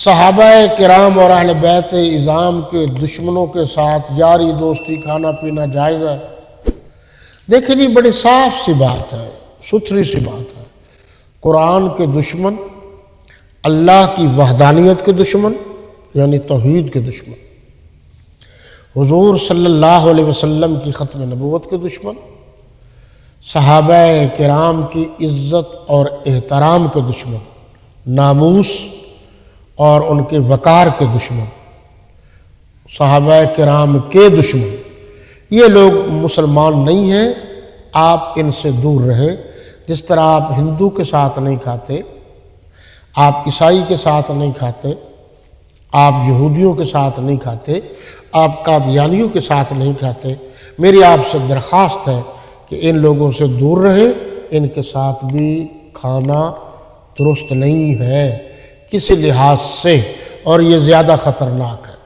صحابہ کرام اور اہل بیت اعظام کے دشمنوں کے ساتھ یاری دوستی کھانا پینا جائز ہے؟ دیکھیں جی، بڑی صاف سی بات ہے، ستھری سی بات ہے۔ قرآن کے دشمن، اللہ کی وحدانیت کے دشمن یعنی توحید کے دشمن، حضور صلی اللہ علیہ وسلم کی ختم نبوت کے دشمن، صحابہ کرام کی عزت اور احترام کے دشمن، ناموس اور ان کے وقار کے دشمن، صحابہ کرام کے دشمن، یہ لوگ مسلمان نہیں ہیں۔ آپ ان سے دور رہیں، جس طرح آپ ہندو کے ساتھ نہیں کھاتے، آپ عیسائی کے ساتھ نہیں کھاتے، آپ یہودیوں کے ساتھ نہیں کھاتے، آپ قادیانیوں کے ساتھ نہیں کھاتے، میری آپ سے درخواست ہے کہ ان لوگوں سے دور رہیں۔ ان کے ساتھ بھی کھانا درست نہیں ہے کسی لحاظ سے، اور یہ زیادہ خطرناک ہے۔